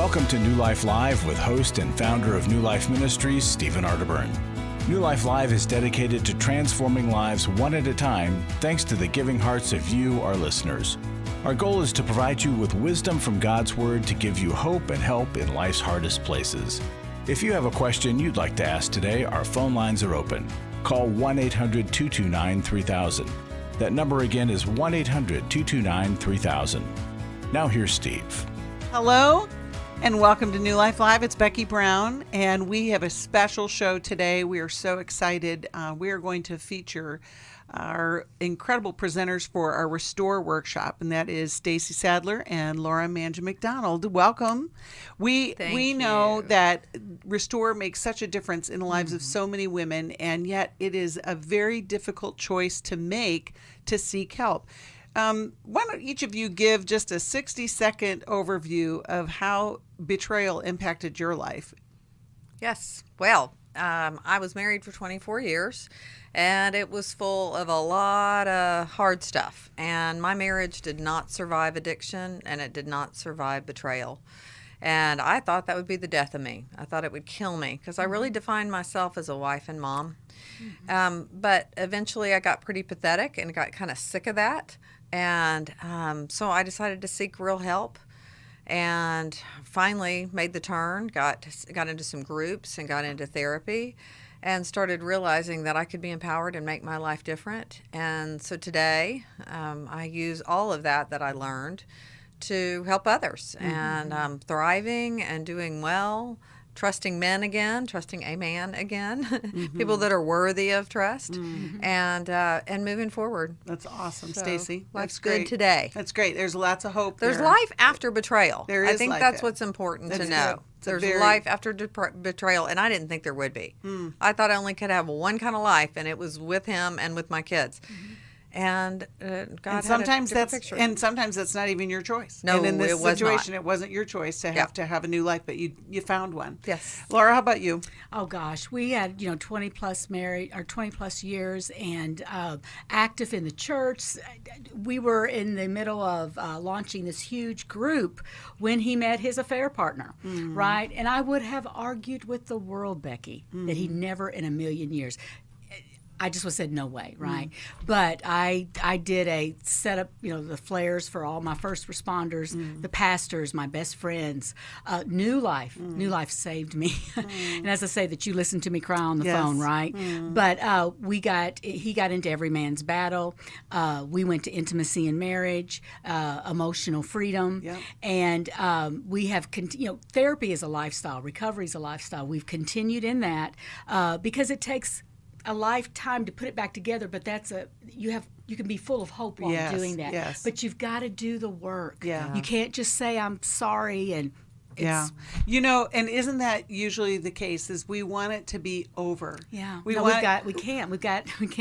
Welcome to New Life Live with host and founder of New Life Ministries, Stephen Arterburn. New Life Live is dedicated to transforming lives one at a time, thanks to the giving hearts of you, our listeners. Our goal is to provide you with wisdom from God's Word to give you hope and help in life's hardest places. If you have a question you'd like to ask today, our phone lines are open. Call 1-800-229-3000. That number again is 1-800-229-3000. Now here's Steve. Hello, and welcome to New Life Live. It's Becky Brown, and we have a special show today. We are so excited. We are going to feature our incredible presenters for our Restore workshop, and that is Stacey Sadler and Laura Mangin-McDonald. Welcome. We know that Restore makes such a difference in the lives of so many women, and yet it is a very difficult choice to make to seek help. Why don't each of you give just a 60-second overview of how betrayal impacted your life? Yes. Well, I was married for 24 years, and it was full of a lot of hard stuff. And my marriage did not survive addiction, and it did not survive betrayal. And I thought that would be the death of me. I thought it would kill me because I really defined myself as a wife and mom. But eventually I got pretty pathetic and got kind of sick of that. And so I decided to seek real help, and finally made the turn, got into some groups and got into therapy, and started realizing that I could be empowered and make my life different. And so today I use all of that I learned to help others, and I'm thriving and doing well, trusting men again, trusting a man again, people that are worthy of trust, and moving forward. That's awesome, So, Stacey. Life's good today. That's great. There's lots of hope. There's there. life after betrayal. There is I think life that's after. what's important to That's know. good. There's life after betrayal, and I didn't think there would be. I thought I only could have one kind of life, and it was with him and with my kids. And God sometimes had a different picture. and sometimes that's not even your choice. No, and in this it was situation, not. it wasn't your choice to have to have a new life, but you found one. Yes. Laura, how about you? Oh gosh, we had 20 plus years and active in the church. We were in the middle of launching this huge group when he met his affair partner, right? And I would have argued with the world, Becky, that he never in a million years. I just said no way, right? But I did a setup, the flares for all my first responders, the pastors, my best friends. New Life saved me, and as I say, that you listened to me cry on the phone, right? But he got into Every Man's Battle. We went to Intimacy in Marriage, Emotional Freedom, and we have therapy is a lifestyle, recovery is a lifestyle. We've continued in that because it takes a lifetime to put it back together, but you can be full of hope while doing that. Yes. But you've got to do the work. Yeah. You can't just say I'm sorry and it's, and isn't that usually the case? Is we want it to be over. Yeah. We can't Well,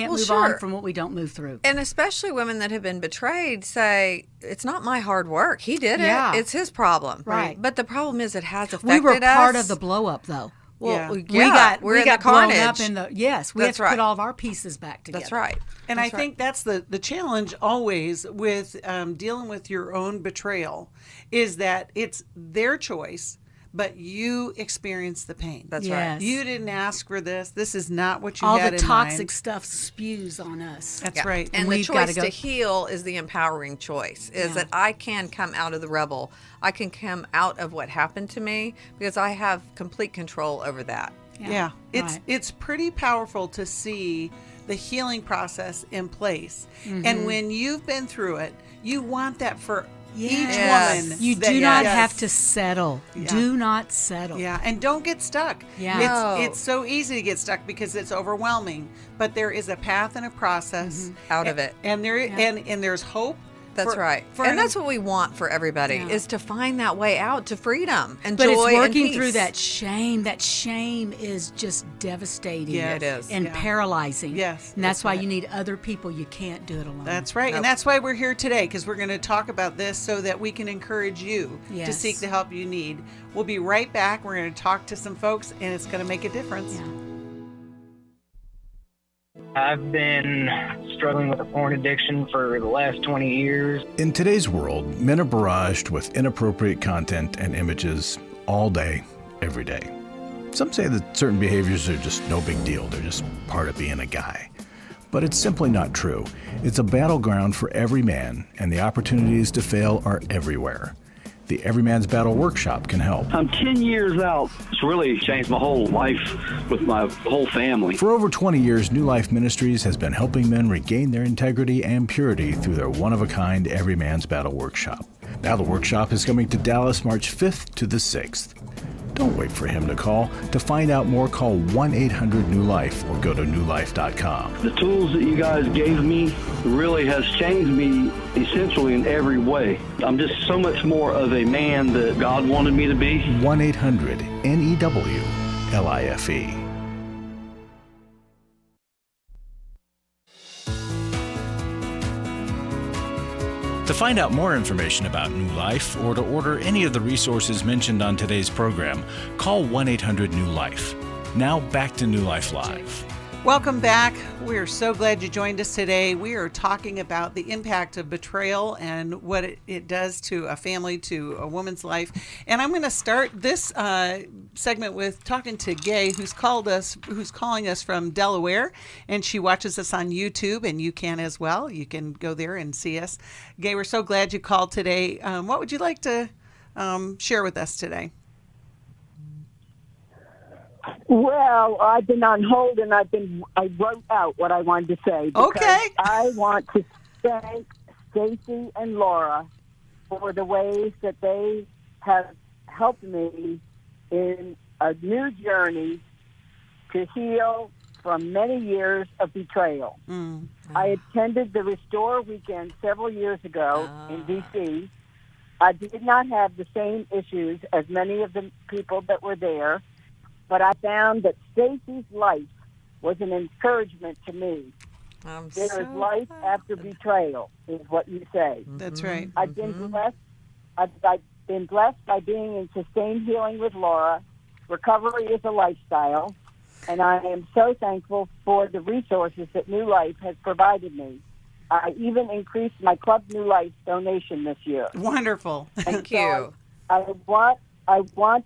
move sure. on from what we don't move through. And especially women that have been betrayed say, it's not my hard work. He did Yeah. it. It's his problem. Right. But the problem is it has affected We were part us. of the blow up though. Well, We got we're in blown the carnage. up in the we That's had to right. put all of our pieces back together. That's right. And I think that's the challenge always with dealing with your own betrayal is that it's their choice, but you experience the pain. That's Yes. right. You didn't ask for this. This is not what you All had the in toxic mind. stuff spews on us. That's right. And the we've gotta choice go- to heal is the empowering choice, is that I can come out of the rebel. I can come out of what happened to me because I have complete control over that. Yeah. Right. It's pretty powerful to see the healing process in place. And when you've been through it, you want that for each Yes. woman. You that- do not Yes. have to settle. Yeah. Do not settle. Yeah, and don't get stuck. Yeah. No. It's so easy to get stuck because it's overwhelming. But there is a path and a process Out of it. and and there's hope. That's for- right. for And an- that's what we want for everybody, Yeah. is to find that way out to freedom and But joy it's and working peace. through that shame. That shame is just devastating. Yeah, It is. And Yeah. paralyzing. Yes, And that's why right. you need other people. You can't do it alone. That's right. And that's why we're here today, because we're going to talk about this so that we can encourage you to Yes. seek the help you need. We'll be right back. We're going to talk to some folks, and it's going to make a difference. Yeah. I've been struggling with a porn addiction for the last 20 years. In today's world, men are barraged with inappropriate content and images all day, every day. Some say that certain behaviors are just no big deal. They're just part of being a guy. But it's simply not true. It's a battleground for every man, and the opportunities to fail are everywhere. The Every Man's Battle Workshop can help. I'm 10 years out. It's really changed my whole life with my whole family. For over 20 years, New Life Ministries has been helping men regain their integrity and purity through their one-of-a-kind Every Man's Battle Workshop. Now the workshop is coming to Dallas March 5th to the 6th. Don't wait for him to call. To find out more, call 1-800-NEW-LIFE or go to newlife.com. The tools that you guys gave me really has changed me essentially in every way. I'm just so much more of a man that God wanted me to be. 1-800-NEWLIFE. To find out more information about New Life or to order any of the resources mentioned on today's program, call 1-800-NEW-LIFE. Now back to New Life Live. Welcome back. We are so glad you joined us today. We are talking about the impact of betrayal and what it does to a family, to a woman's life. And I'm going to start this segment with talking to Gay, who's calling us from Delaware, and she watches us on YouTube, and you can as well. You can go there and see us. Gay, we're so glad you called today. What would you like to share with us today? Well, I've been on hold, and I wrote out what I wanted to say. Okay. I want to thank Stacey and Laura for the ways that they have helped me in a new journey to heal from many years of betrayal. I attended the Restore Weekend several years ago in D.C. I did not have the same issues as many of the people that were there, but I found that Stacey's life was an encouragement to me. There is life after betrayal, is what you say. That's right. I've been blessed. I've been blessed by being in sustained healing with Laura. Recovery is a lifestyle, and I am so thankful for the resources that New Life has provided me. I even increased my Club New Life donation this year. Wonderful. Thank you. I want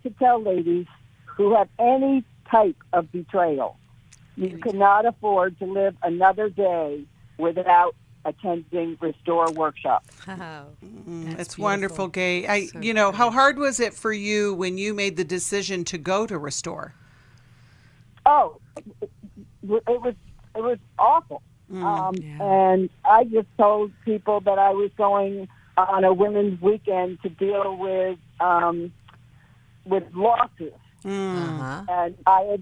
to tell ladies who have any type of betrayal, you cannot afford to live another day without attending Restore Workshop. It's wonderful, Gay. How hard was it for you when you made the decision to go to Restore? Oh, it was awful. And I just told people that I was going on a women's weekend to deal with losses. And I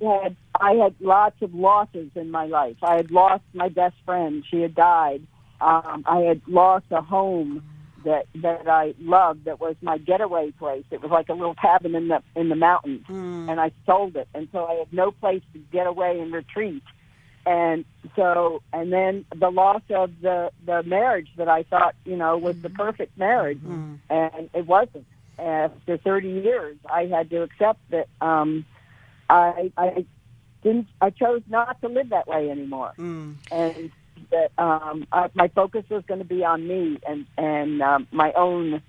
had lots of losses in my life. I had lost my best friend; she had died. I had lost a home that I loved. That was my getaway place. It was like a little cabin in the mountains, and I sold it, and so I had no place to get away and retreat. And then the loss of the marriage that I thought was the perfect marriage, and it wasn't. After 30 years, I had to accept that I chose not to live that way anymore, and that my focus was going to be on me and my own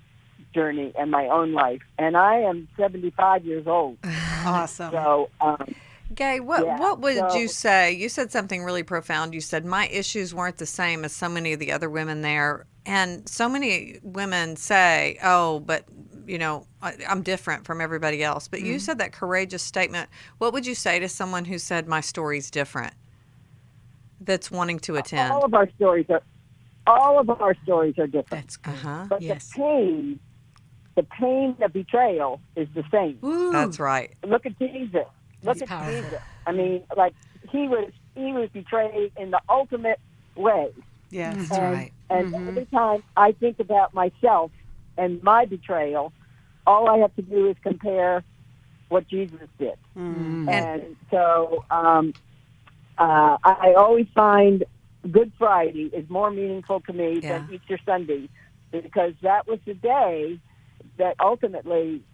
journey and my own life. And I am 75 years old. Awesome. So, Gay, what would you say? You said something really profound. You said my issues weren't the same as so many of the other women there, and so many women say, "Oh, but." I'm different from everybody else. But you said that courageous statement. What would you say to someone who said my story's different, that's wanting to attend? All of our stories are different. That's good. But the pain of betrayal is the same. Ooh. That's right. Look at Jesus. Jesus. I mean, like he was betrayed in the ultimate way. Yes, that's right. And every time I think about myself and my betrayal, all I have to do is compare what Jesus did. And so I always find Good Friday is more meaningful to me than Easter Sunday, because that was the day that ultimately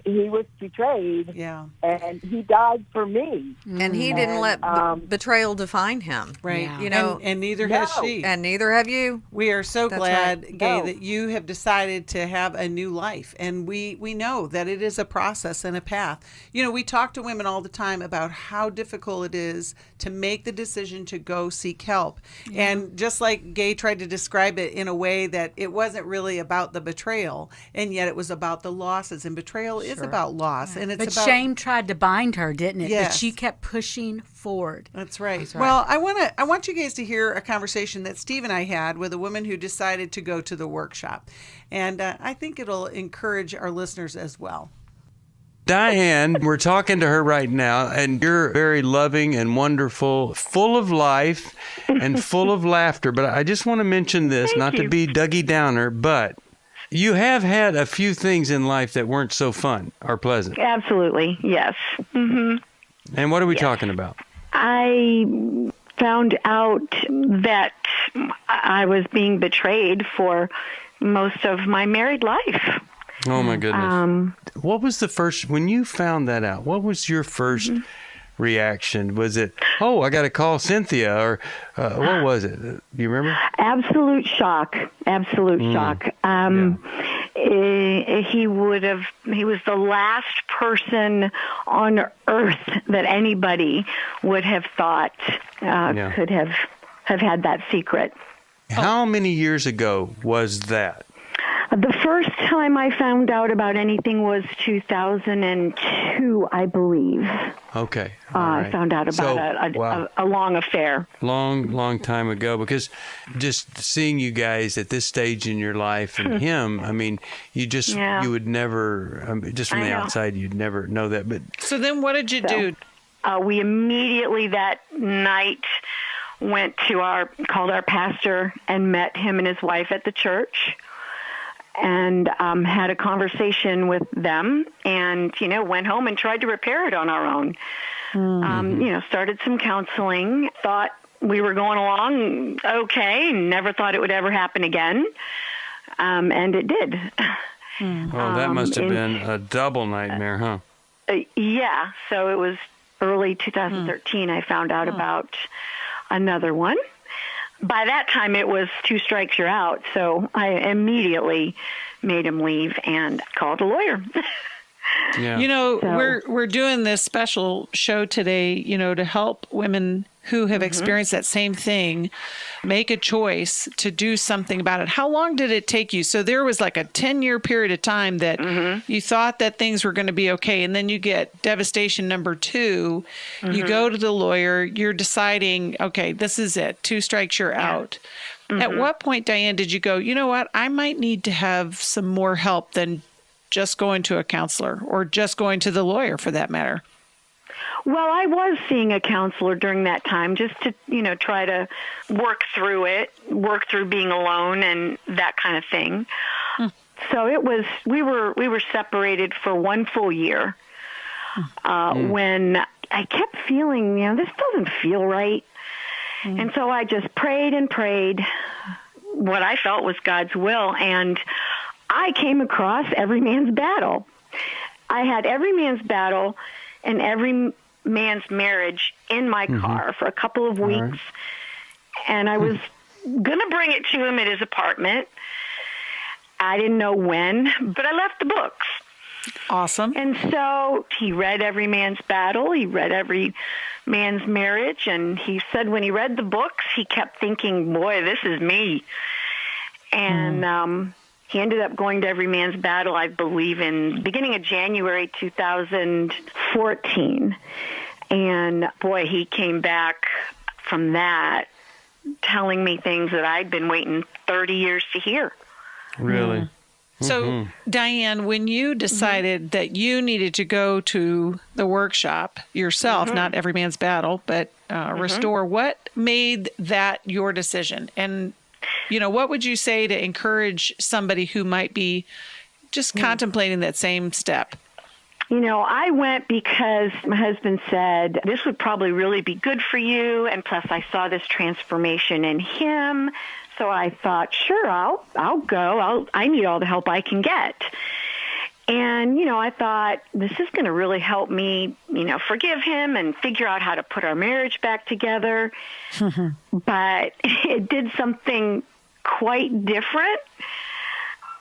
he was betrayed. Yeah. And he died for me. And he didn't let betrayal define him. Right. Yeah. You know, and neither has No. she. and neither have you. We are so That's glad, right. Gay, No. that you have decided to have a new life. And we know that it is a process and a path. You know, we talk to women all the time about how difficult it is to make the decision to go seek help. And just like Gay tried to describe it in a way that it wasn't really about the betrayal, and yet it was about the losses. And betrayal is about loss. And it's But about shame tried to bind her, didn't it? Yes. But she kept pushing forward. That's right. Well, I want you guys to hear a conversation that Steve and I had with a woman who decided to go to the workshop, and I think it'll encourage our listeners as well. Diane, we're talking to her right now, and you're very loving and wonderful, full of life and full of laughter. But I just want to mention this, not to be Dougie Downer, but you have had a few things in life that weren't so fun or pleasant. Absolutely, yes. Hmm. And what are we talking about? I found out that I was being betrayed for most of my married life. Oh, my goodness. What was the first, when you found that out, what was your first reaction? Was it, oh, I got to call Cynthia, or what was it? Do you remember? Absolute shock. Absolute shock. He was the last person on earth that anybody would have thought could have had that secret. How many years ago was that? The first time I found out about anything was 2002, I believe. Okay. All right. I found out about a long affair. Long time ago, because just seeing you guys at this stage in your life and him, I mean, you would never, just from the outside, you'd never know that. But So then what did you do? We immediately that night went to called our pastor and met him and his wife at the church. And had a conversation with them, and went home and tried to repair it on our own. Started some counseling. Thought we were going along okay. Never thought it would ever happen again, and it did. Well, that must have been a double nightmare, huh? Yeah. So it was early 2013. I found out about another one. By that time, it was 2 strikes, you're out. So I immediately made him leave and called a lawyer. Yeah. We're doing this special show today, to help women who have experienced that same thing make a choice to do something about it. How long did it take you? So there was like a 10-year period of time that you thought that things were going to be okay, and then you get devastation number 2. You go to the lawyer, you're deciding, okay, this is it. 2 strikes, you're out. At what point, Diane, did you go, you know what, I might need to have some more help than just going to a counselor or just going to the lawyer for that matter? Well, I was seeing a counselor during that time just to, try to work through it, work through being alone and that kind of thing. So it was, we were separated for 1 full year when I kept feeling, this doesn't feel right. And so I just prayed and prayed what I felt was God's will. And I came across Every Man's Battle. I had Every Man's Battle and Every Man's Marriage in my car for a couple of weeks. Right. And I was going to bring it to him at his apartment. I didn't know when, but I left the books. Awesome. And so he read Every Man's Battle. He read Every Man's Marriage. And he said when he read the books, he kept thinking, boy, this is me. And he ended up going to Every Man's Battle, I believe, in beginning of January 2014. And boy, he came back from that telling me things that I'd been waiting 30 years to hear. Really? So, Diane, when you decided that you needed to go to the workshop yourself, not Every Man's Battle, but Restore, what made that your decision? And, what would you say to encourage somebody who might be just contemplating that same step? I went because my husband said, this would probably really be good for you. And plus I saw this transformation in him. So I thought, sure, I'll go. I need all the help I can get. And, I thought, this is going to really help me, forgive him and figure out how to put our marriage back together. But it did something quite different.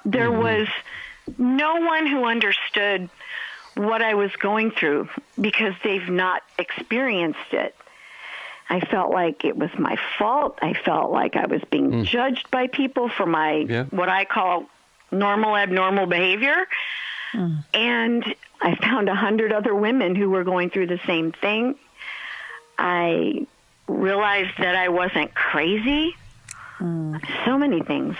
There was no one who understood what I was going through because they've not experienced it. I felt like it was my fault. I felt like I was being judged by people for my what I call normal, abnormal behavior. And I found 100 other women who were going through the same thing. I realized that I wasn't crazy. So many things.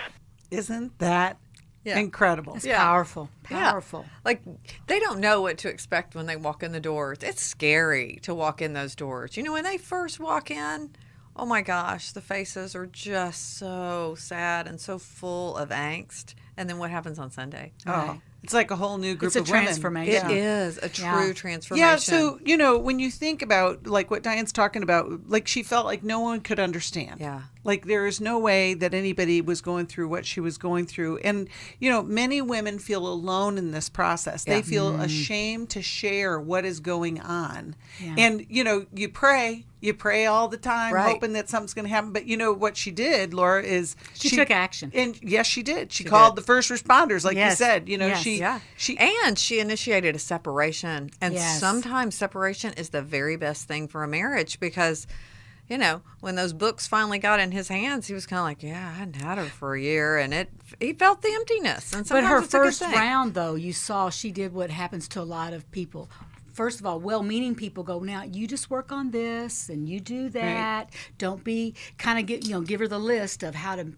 Isn't that incredible? It's powerful. Powerful. Yeah. Like, they don't know what to expect when they walk in the doors. It's scary to walk in those doors. When they first walk in, oh my gosh, the faces are just so sad and so full of angst. And then what happens on Sunday? Oh, it's like a whole new group of women. Transformation. It is a true transformation. Yeah, so, when you think about, like, what Diane's talking about, like, she felt like no one could understand. Yeah. Like, there is no way that anybody was going through what she was going through. And, many women feel alone in this process. They feel ashamed to share what is going on. Yeah. And, you pray all the time, hoping that something's going to happen. But what she did, Laura, is she took action. And yes, she did. She called the first responders, like you said. She initiated a separation. And sometimes separation is the very best thing for a marriage because, when those books finally got in his hands, he was kind of like, I hadn't had her for a year, and he felt the emptiness. And but her first round, though, you saw she did what happens to a lot of people. First of all, well-meaning people go, now you just work on this and you do that. Right. Don't be give her the list of how to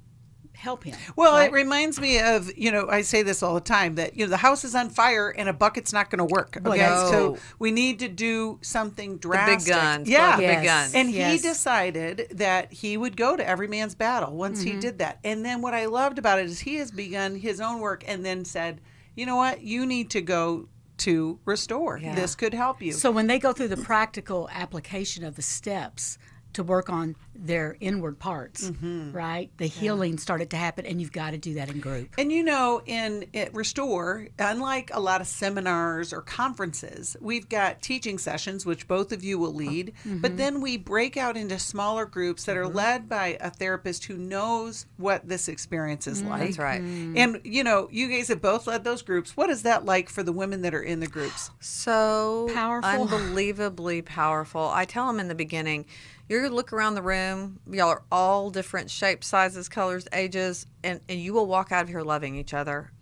help him. Well, it reminds me of, I say this all the time, that, the house is on fire and a bucket's not going to work. Okay. So we need to do something drastic. The big guns. Yeah. Big guns. And he decided that he would go to every man's battle once he did that. And then what I loved about it is he has begun his own work and then said, you know what, you need to go to restore. Yeah. This could help you. So when they go through the practical application of the steps to work on their inward parts, right? The healing started to happen, and you've got to do that in group. And in Restore, unlike a lot of seminars or conferences, we've got teaching sessions, which both of you will lead, but then we break out into smaller groups that are led by a therapist who knows what this experience is like. That's right. And, you guys have both led those groups. What is that like for the women that are in the groups? So powerful. Unbelievably powerful. I tell them in the beginning, you look around the room, y'all are all different shapes, sizes, colors, ages, and you will walk out of here loving each other.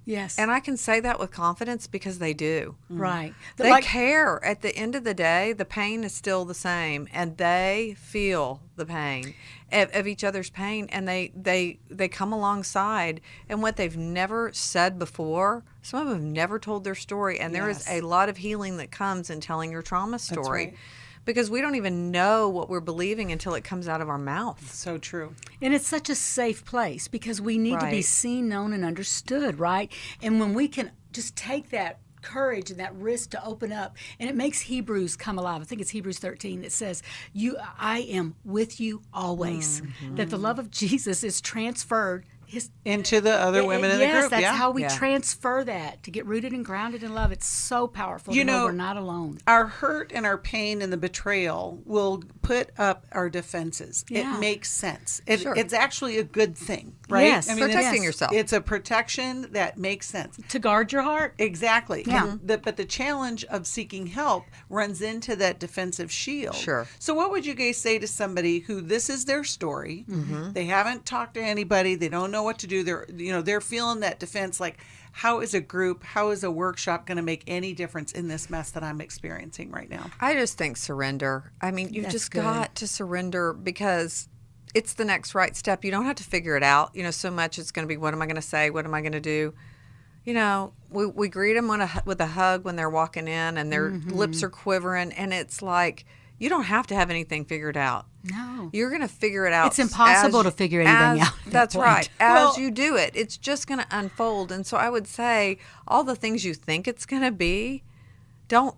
Yes. And I can say that with confidence because they do. Right. They care. At the end of the day, the pain is still the same, and they feel the pain of each other's pain, and they come alongside. And what they've never said before, some of them have never told their story, and there is a lot of healing that comes in telling your trauma story. That's right. Because we don't even know what we're believing until it comes out of our mouth. So true. And it's such a safe place because we need to be seen, known, and understood, right? And when we can just take that courage and that risk to open up, and it makes Hebrews come alive. I think it's Hebrews 13 that says, I am with you always. That the love of Jesus is transferred into the other women in the group. Yes, that's how we transfer that, to get rooted and grounded in love. It's so powerful to know we're not alone. Our hurt and our pain and the betrayal will put up our defenses. Yeah. It makes sense. It's actually a good thing, right? Yes. Protecting yourself. It's a protection that makes sense. To guard your heart. Exactly. Yeah. But the challenge of seeking help runs into that defensive shield. Sure. So what would you guys say to somebody who this is their story? They haven't talked to anybody. They don't know what to do. They're feeling that defense, like, how is a group, how is a workshop going to make any difference in this mess that I'm experiencing right now? I just think surrender. I mean, you've just got to surrender because it's the next right step. You don't have to figure it out. So much it's going to be, what am I going to say? What am I going to do? We greet them with a hug when they're walking in and their lips are quivering. And it's like, you don't have to have anything figured out. No. You're going to figure it out. It's impossible to figure anything out. That's right. As you do it, it's just going to unfold. And so I would say all the things you think it's going to be, don't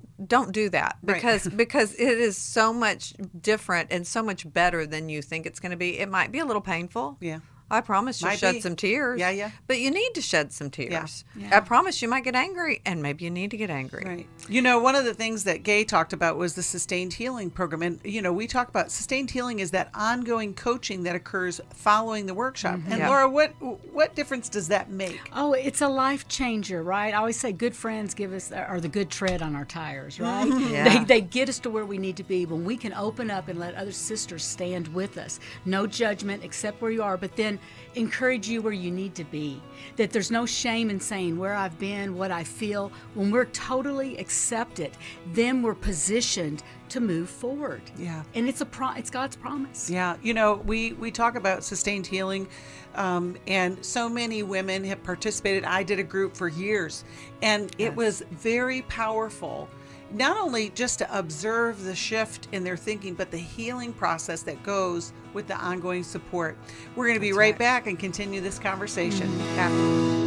do that because it is so much different and so much better than you think it's going to be. It might be a little painful. Yeah. I promise you'll Might shed be. some tears. Yeah. But you need to shed some tears. Yeah. I promise you might get angry, and maybe you need to get angry. Right. You know, one of the things that Gay talked about was the sustained healing program. And, you know, we talk about sustained healing is that ongoing coaching that occurs following the workshop. And Yeah. Laura, what difference does that make? Oh, it's a life changer, right? I always say good friends are the good tread on our tires, right? Yeah. They get us to where we need to be when we can open up and let other sisters stand with us. No judgment, accept where you are, but then encourage you where you need to be. That there's no shame in saying where I've been, what I feel. When we're totally accepted, then we're positioned to move forward. Yeah. And it's God's promise. Yeah, you know, we talk about sustained healing, and so many women have participated. I did a group for years, and it was very powerful. Not only just to observe the shift in their thinking, but the healing process that goes with the ongoing support. We're going to be right back and continue this conversation after.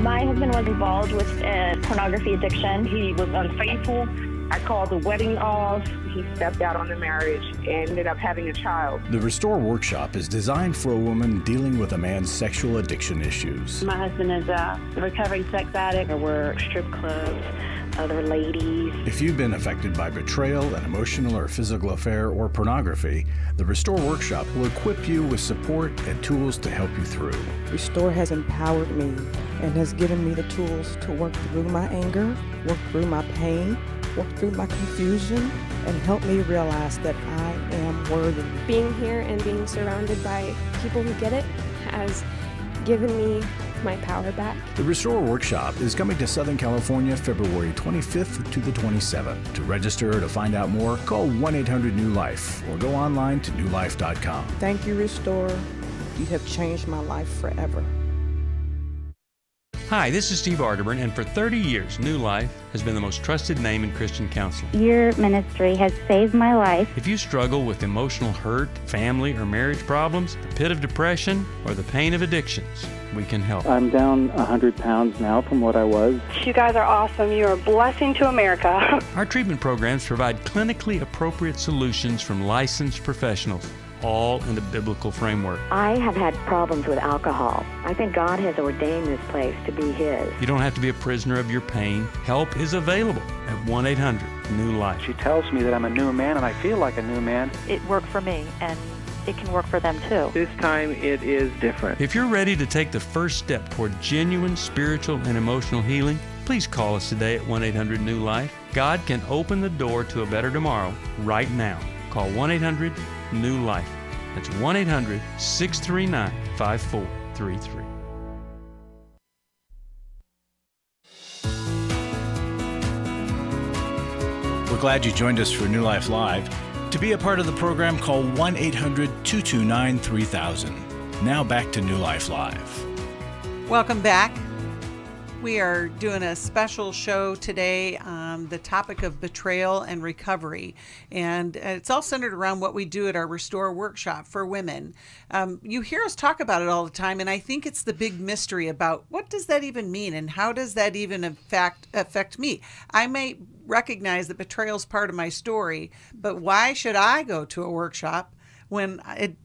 My husband was involved with a pornography addiction. He was unfaithful. I called the wedding off. He stepped out on the marriage and ended up having a child. The Restore Workshop is designed for a woman dealing with a man's sexual addiction issues. My husband is a recovering sex addict. There were strip clubs, other ladies. If you've been affected by betrayal, an emotional or physical affair, or pornography, the Restore Workshop will equip you with support and tools to help you through. Restore has empowered me and has given me the tools to work through my anger, work through my pain, work through my confusion, and help me realize that I am worthy. Being here and being surrounded by people who get it has given me my power back. The Restore Workshop is coming to Southern California February 25th to the 27th. To register or to find out more, call 1-800-NEW-LIFE or go online to newlife.com. Thank you, Restore. You have changed my life forever. Hi, this is Steve Arterburn, and for 30 years, New Life has been the most trusted name in Christian counseling. Your ministry has saved my life. If you struggle with emotional hurt, family or marriage problems, the pit of depression, or the pain of addictions, we can help. I'm down 100 pounds now from what I was. You guys are awesome. You're a blessing to America. Our treatment programs provide clinically appropriate solutions from licensed professionals, all in the biblical framework. I have had problems with alcohol. I think God has ordained this place to be His. You don't have to be a prisoner of your pain. Help is available at 1-800-NEW-LIFE. She tells me that I'm a new man, and I feel like a new man. It worked for me, and it can work for them too. This time it is different. If you're ready to take the first step toward genuine spiritual and emotional healing, please call us today at 1-800-NEW-LIFE. God can open the door to a better tomorrow right now. Call 1-800-NEW-LIFE. That's 1-800-639-5433. We're glad you joined us for New Life Live. To be a part of the program, call 1-800-229-3000. Now back to New Life Live. Welcome back. We are doing a special show today on the topic of betrayal and recovery. And it's all centered around what we do at our Restore Workshop for women. You hear us talk about it all the time, and I think it's the big mystery about what does that even mean and how does that even affect me? I may recognize that betrayal is part of my story, but why should I go to a workshop when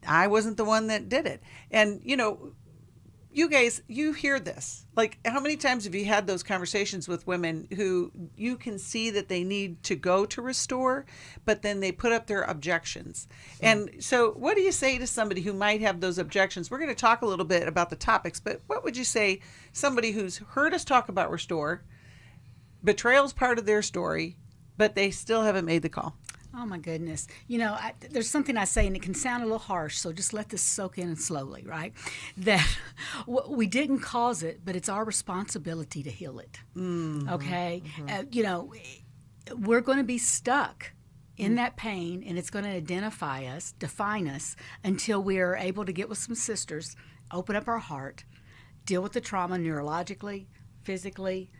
I wasn't the one that did it? And, you know, you guys, you hear this. Like, how many times have you had those conversations with women who you can see that they need to go to Restore, but then they put up their objections? And so what do you say to somebody who might have those objections? We're going to talk a little bit about the topics, but what would you say somebody who's heard us talk about Restore, betrayal's part of their story, but they still haven't made the call? Oh, my goodness. You know, there's something I say, and it can sound a little harsh, so just let this soak in slowly, right? That we didn't cause it, but it's our responsibility to heal it, okay? You know, we're going to be stuck in that pain, and it's going to identify us, define us, until we are able to get with some sisters, open up our heart, deal with the trauma neurologically, physically,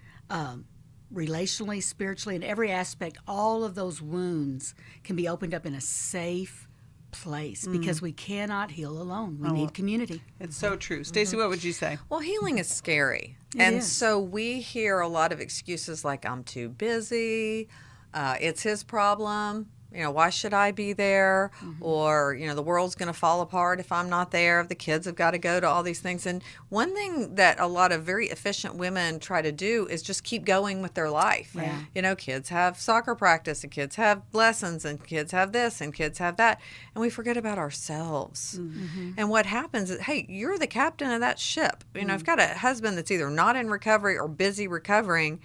relationally, spiritually, in every aspect. All of those wounds can be opened up in a safe place because we cannot heal alone. We need community. It's so true. Stacey, what would you say? Well, healing is scary. So we hear a lot of excuses like, I'm too busy, it's his problem. why should I be there? Or, the world's going to fall apart if I'm not there. The kids have got to go to all these things. And one thing that a lot of very efficient women try to do is just keep going with their life. Yeah. Kids have soccer practice and kids have lessons and kids have this and kids have that. And we forget about ourselves. And what happens is, hey, you're the captain of that ship. If you've got a husband that's either not in recovery or busy recovering,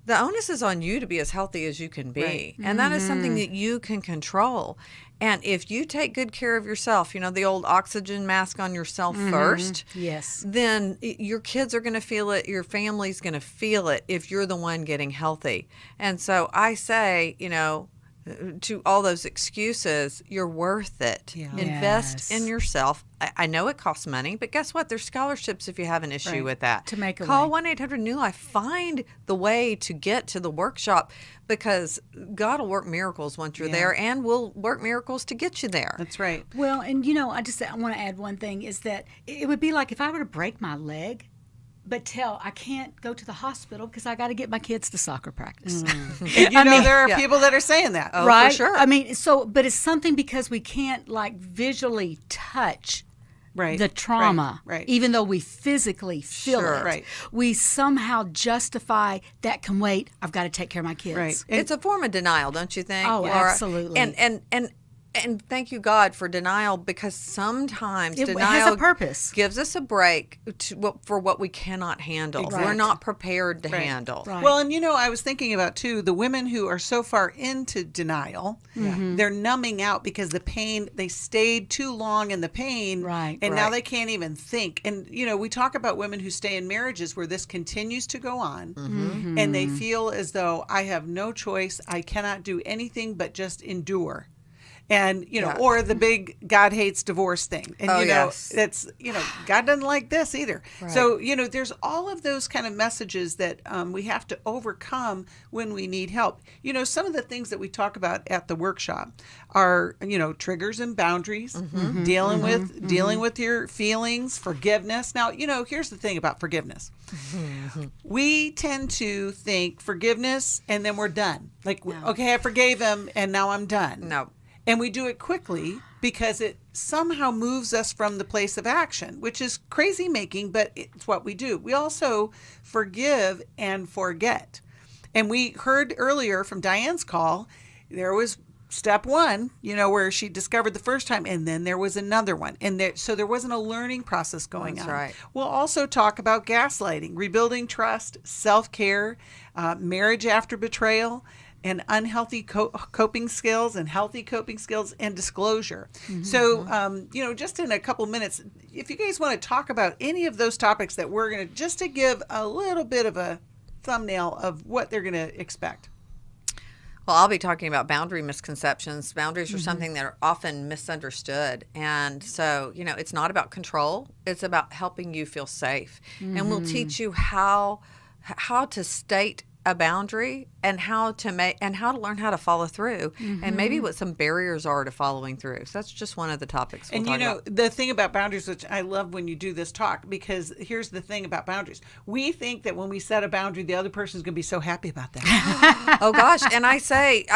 the onus is on you to be as healthy as you can be. Right. And that is something that you can control. And if you take good care of yourself, the old oxygen mask on yourself first, yes, then your kids are going to feel it. Your family's going to feel it if you're the one getting healthy. And so I say, to all those excuses, you're worth it. Yeah. Invest in yourself. I know it costs money, but guess what? There's scholarships if you have an issue with that. To make a Call way. 1-800-NEW-LIFE. Find the way to get to the workshop, because God will work miracles once you're there, and will work miracles to get you there. That's right. Well, and I want to add one thing, is that it would be like if I were to break my leg, but I can't go to the hospital because I got to get my kids to soccer practice. And there are people that are saying that. Oh, right? For sure. But it's something because we can't visually touch the trauma, even though we physically feel it. Right. We somehow justify that can wait. I've got to take care of my kids. Right. It's a form of denial, don't you think? Oh, Laura? absolutely. And thank you, God, for denial, because sometimes It denial has a purpose. gives us a break for what we cannot handle. Exactly. We're not prepared to handle. Right. Well, and I was thinking about too, the women who are so far into denial, they're numbing out because the pain, they stayed too long in the pain, and now they can't even think. And we talk about women who stay in marriages where this continues to go on, and they feel as though I have no choice, I cannot do anything but just endure. And, or the big God hates divorce thing. And, that's, God doesn't like this either. Right. So, there's all of those kind of messages that we have to overcome when we need help. Some of the things that we talk about at the workshop are, triggers and boundaries, dealing with your feelings, forgiveness. Now, here's the thing about forgiveness. We tend to think forgiveness and then we're done. Okay, I forgave him and now I'm done. No. And we do it quickly because it somehow moves us from the place of action, which is crazy making, but it's what we do. We also forgive and forget. And we heard earlier from Diane's call, there was step one, where she discovered the first time, and then there was another one. And so there wasn't a learning process going on. Right. We'll also talk about gaslighting, rebuilding trust, self-care, marriage after betrayal, and unhealthy coping skills and healthy coping skills and disclosure. So, just in a couple minutes, if you guys want to talk about any of those topics that we're going to, just to give a little bit of a thumbnail of what they're going to expect. Well, I'll be talking about boundary misconceptions. Boundaries are something that are often misunderstood. And so, it's not about control. It's about helping you feel safe. And we'll teach you how to state a boundary and how to learn how to follow through, and maybe what some barriers are to following through. So that's just one of the topics we'll talk about. The thing about boundaries, which I love when you do this talk, because here's the thing about boundaries. We think that when we set a boundary, the other person's going to be so happy about that. Oh gosh. And I say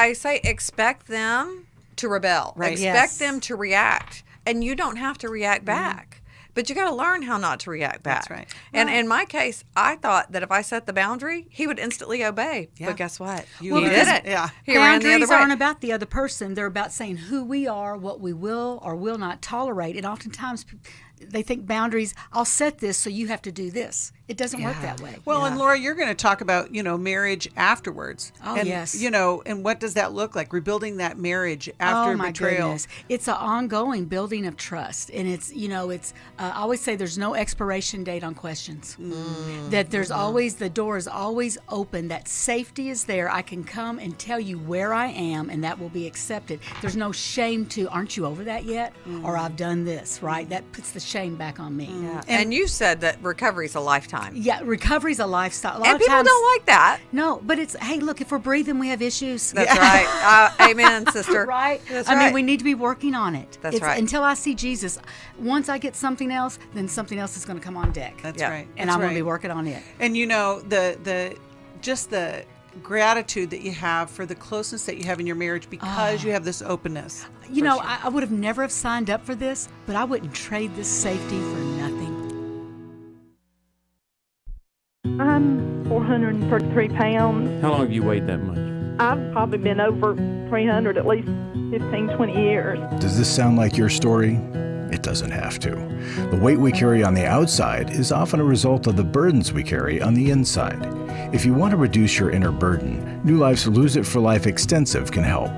expect them to rebel. Right. Expect them to react. And you don't have to react back. But you got to learn how not to react back. That's right. And in my case, I thought that if I set the boundary, he would instantly obey. Yeah. But guess what? He did it. Yeah. He ran the Boundaries other way. aren't about the other person. They're about saying who we are, what we will or will not tolerate. And oftentimes they think boundaries, I'll set this so you have to do this. It doesn't work that way. Well, and Laura, you're going to talk about, marriage afterwards. Oh, and, yes. And what does that look like? Rebuilding that marriage after betrayal. Goodness. It's an ongoing building of trust. And it's, I always say there's no expiration date on questions. That there's always, the door is always open. That safety is there. I can come and tell you where I am, and that will be accepted. There's no shame to, aren't you over that yet? Or I've done this, right? That puts the shame back on me. Yeah. And you said that recovery is a lifetime. Yeah, recovery's a lifestyle. A lot And of people times, don't like that. No, but it's, hey, look, if we're breathing, we have issues. That's right. Amen, sister. Right? That's I right. mean, we need to be working on it. That's right. Until I see Jesus. Once I get something else, then something else is going to come on deck. That's right. And I'm going to be working on it. And the gratitude that you have for the closeness that you have in your marriage because you have this openness. You know, I would have never have signed up for this, but I wouldn't trade this safety for nothing. I'm 433 pounds. How long have you weighed that much? I've probably been over 300 at least 15, 20 years. Does this sound like your story? It doesn't have to. The weight we carry on the outside is often a result of the burdens we carry on the inside. If you want to reduce your inner burden, New Life's Lose It for Life Extensive can help.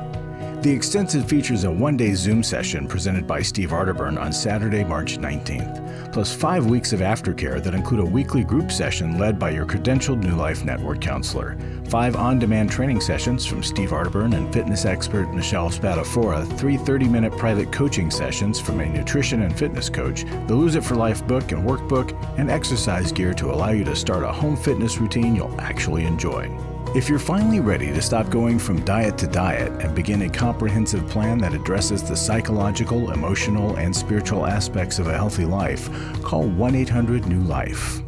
The Extensive features a one-day Zoom session presented by Steve Arterburn on Saturday, March 19th, plus 5 weeks of aftercare that include a weekly group session led by your credentialed New Life Network counselor, 5 on-demand training sessions from Steve Arterburn and fitness expert Michelle Spadafora, 3 30-minute private coaching sessions from a nutrition and fitness coach, the Lose It for Life book and workbook, and exercise gear to allow you to start a home fitness routine you'll actually enjoy. If you're finally ready to stop going from diet to diet and begin a comprehensive plan that addresses the psychological, emotional, and spiritual aspects of a healthy life, call 1-800-NEW-LIFE.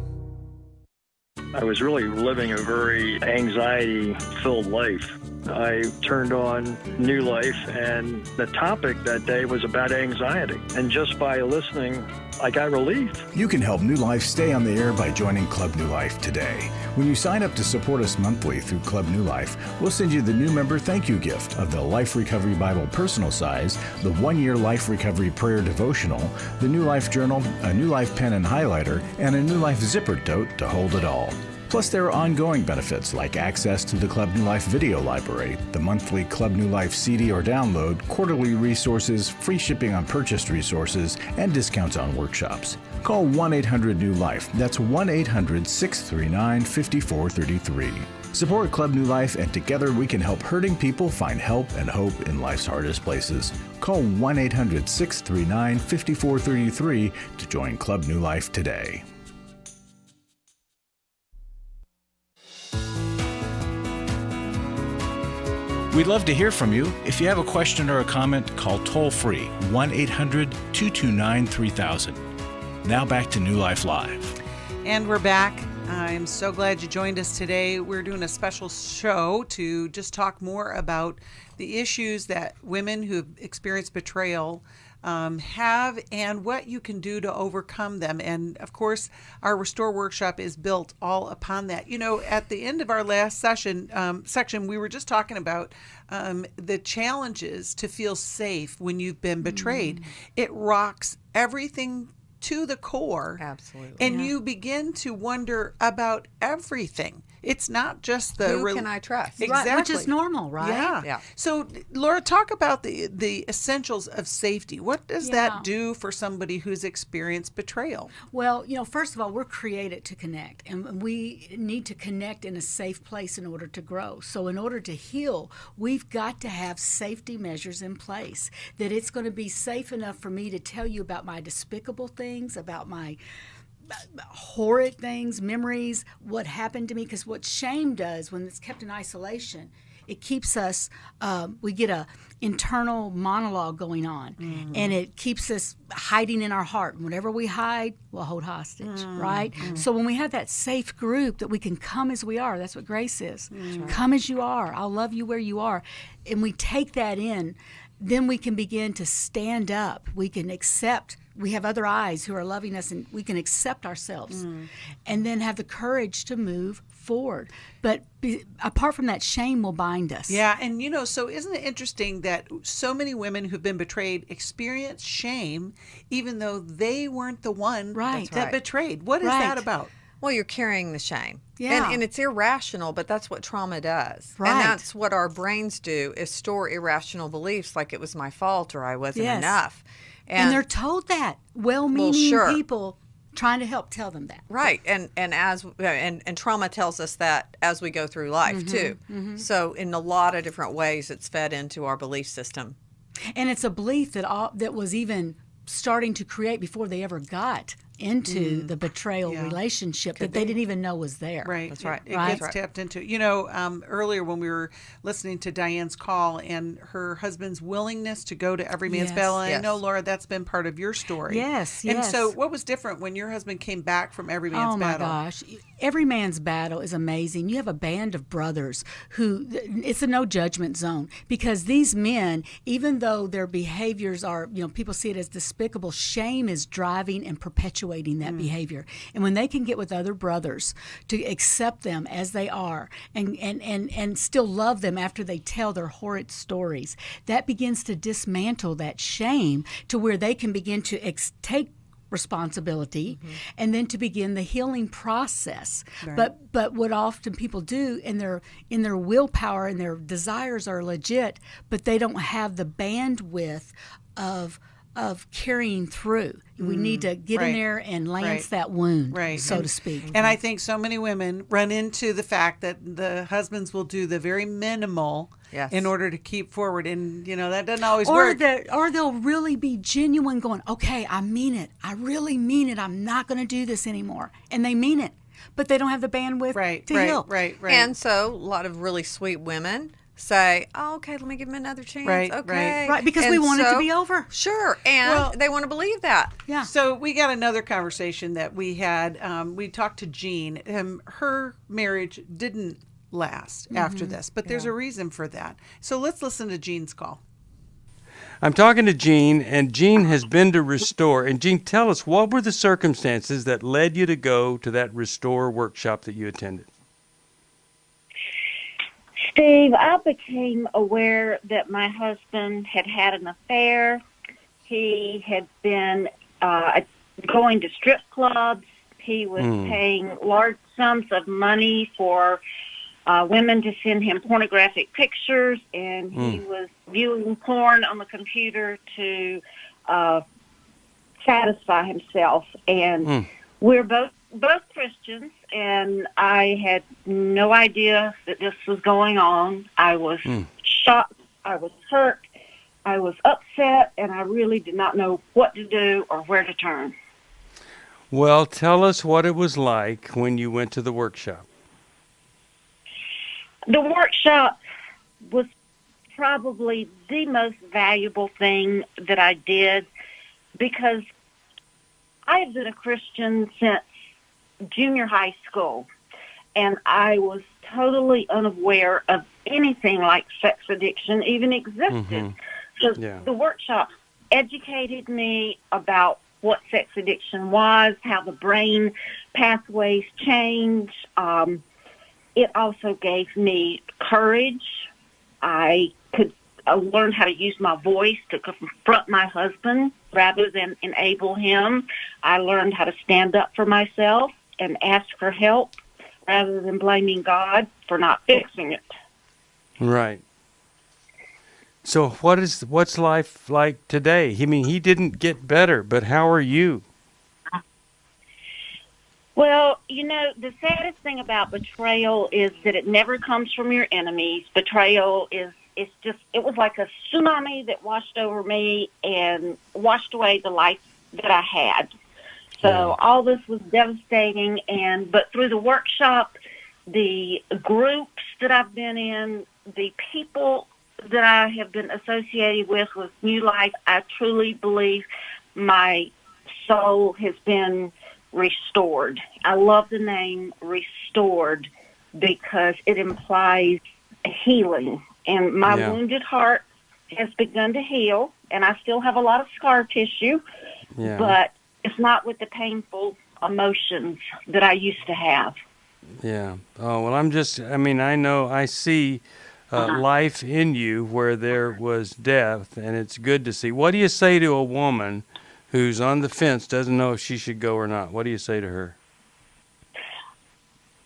I was really living a very anxiety-filled life. I turned on New Life, and the topic that day was about anxiety. And just by listening, I got relief. You can help New Life stay on the air by joining Club New Life today. When you sign up to support us monthly through Club New Life, we'll send you the new member thank you gift of the Life Recovery Bible personal size, the 1-year Life Recovery Prayer Devotional, the New Life Journal, a New Life pen and highlighter, and a New Life zipper tote to hold it all. Plus, there are ongoing benefits like access to the Club New Life video library, the monthly Club New Life CD or download, quarterly resources, free shipping on purchased resources, and discounts on workshops. Call 1-800-NEW-LIFE. That's 1-800-639-5433. Support Club New Life, and together we can help hurting people find help and hope in life's hardest places. Call 1-800-639-5433 to join Club New Life today. We'd love to hear from you. If you have a question or a comment, call toll-free 1-800-229-3000. Now back to New Life Live. And we're back. I'm so glad you joined us today. We're doing a special show to just talk more about the issues that women who have experienced betrayal have and what you can do to overcome them. And of course, our Restore Workshop is built all upon that. You know, at the end of our last section, we were just talking about the challenges to feel safe when you've been betrayed. It rocks everything to the core. Absolutely. And you begin to wonder about everything. It's not just the... Who can I trust? Exactly. Right, which is normal, right? Yeah. So, Laura, talk about the essentials of safety. What does that do for somebody who's experienced betrayal? Well, you know, first of all, we're created to connect, and we need to connect in a safe place in order to grow. So in order to heal, we've got to have safety measures in place, that it's going to be safe enough for me to tell you about my despicable things, about my horrid things, memories, what happened to me. Because what shame does when it's kept in isolation, it keeps us, we get a internal monologue going on, and it keeps us hiding in our heart. And whatever we hide, we'll hold hostage, right? So when we have that safe group that we can come as we are, that's what grace is. Come as you are. I'll love you where you are. And we take that in, then we can begin to stand up. We can accept. We have other eyes who are loving us, and we can accept ourselves and then have the courage to move forward. But apart from that, shame will bind us. Yeah, and you know, so isn't it interesting that so many women who've been betrayed experience shame even though they weren't the one that betrayed? What is that about? Well, you're carrying the shame. Yeah. And it's irrational, but that's what trauma does. Right. And that's what our brains do, is store irrational beliefs like it was my fault or I wasn't enough. And they're told that. Well-meaning people trying to help tell them that. Right. And trauma tells us that as we go through life too. So in a lot of different ways it's fed into our belief system. And it's a belief that was even starting to create before they ever got into the betrayal relationship that they didn't even know was there. Right. That's right. It gets tapped into. You know, earlier when we were listening to Diane's call and her husband's willingness to go to every man's battle, and I know, Laura, that's been part of your story. Yes, And so what was different when your husband came back from every man's battle? Oh, my gosh. Every man's battle is amazing. You have a band of brothers who, it's a no judgment zone, because these men, even though their behaviors are, you know, people see it as despicable, shame is driving and perpetuating that behavior. And when they can get with other brothers to accept them as they are and still love them after they tell their horrid stories, that begins to dismantle that shame to where they can begin to take responsibility and then to begin the healing process. Right. But what often people do in their willpower and their desires are legit, but they don't have the bandwidth of carrying through. We need to get in there and lance that wound, so to speak. And I think so many women run into the fact that the husbands will do the very minimal in order to keep forward. And, you know, that doesn't always work. Or they'll really be genuine going, okay, I mean it. I really mean it. I'm not going to do this anymore. And they mean it. But they don't have the bandwidth to heal. Right. And so a lot of really sweet women say, oh, okay, let me give him another chance. Right, because we want it to be over. Sure, and they want to believe that. Yeah. So we got another conversation that we had. We talked to Jean. Her marriage didn't last after this, but there's a reason for that. So let's listen to Jean's call. I'm talking to Jean, and Jean has been to Restore. And Jean, tell us, what were the circumstances that led you to go to that Restore workshop that you attended? Steve, I became aware that my husband had had an affair. He had been going to strip clubs. He was paying large sums of money for women to send him pornographic pictures, and he was viewing porn on the computer to satisfy himself. And we're both Christians, and I had no idea that this was going on. I was shocked. I was hurt. I was upset, and I really did not know what to do or where to turn. Well, tell us what it was like when you went to the workshop. The workshop was probably the most valuable thing that I did, because I have been a Christian since junior high school, and I was totally unaware of anything like sex addiction even existed. So the workshop educated me about what sex addiction was, how the brain pathways change. It also gave me courage. I could learn how to use my voice to confront my husband rather than enable him. I learned how to stand up for myself and ask for help rather than blaming God for not fixing it. Right. So what's life like today? I mean, he didn't get better, but how are you? Well, you know, the saddest thing about betrayal is that it never comes from your enemies. Betrayal it was like a tsunami that washed over me and washed away the life that I had. So all this was devastating, but through the workshop, the groups that I've been in, the people that I have been associated with New Life, I truly believe my soul has been restored. I love the name Restored because it implies healing. And my wounded heart has begun to heal, and I still have a lot of scar tissue, but it's not with the painful emotions that I used to have. Yeah. Oh, well, I see life in you where there was death, and it's good to see. What do you say to a woman who's on the fence, doesn't know if she should go or not? What do you say to her?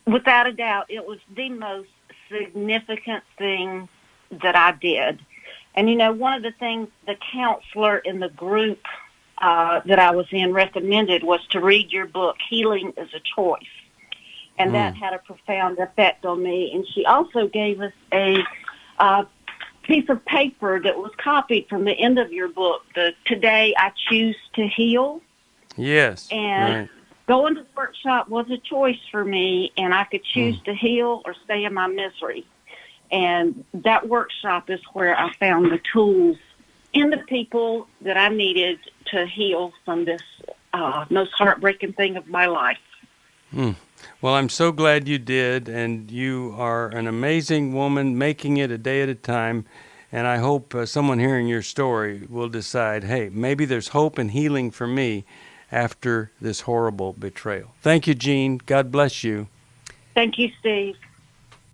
Without a doubt, it was the most significant thing that I did. And, you know, one of the things the counselor in the group that I was in recommended was to read your book, Healing is a Choice. And that had a profound effect on me. And she also gave us a piece of paper that was copied from the end of your book, the Today I Choose to Heal. Yes. And going to the workshop was a choice for me, and I could choose to heal or stay in my misery. And that workshop is where I found the tools and the people that I needed to heal from this most heartbreaking thing of my life. Well, I'm so glad you did, and you are an amazing woman, making it a day at a time. And I hope someone hearing your story will decide, hey, maybe there's hope and healing for me after this horrible betrayal. Thank you, Jean. God bless you. Thank you, Steve.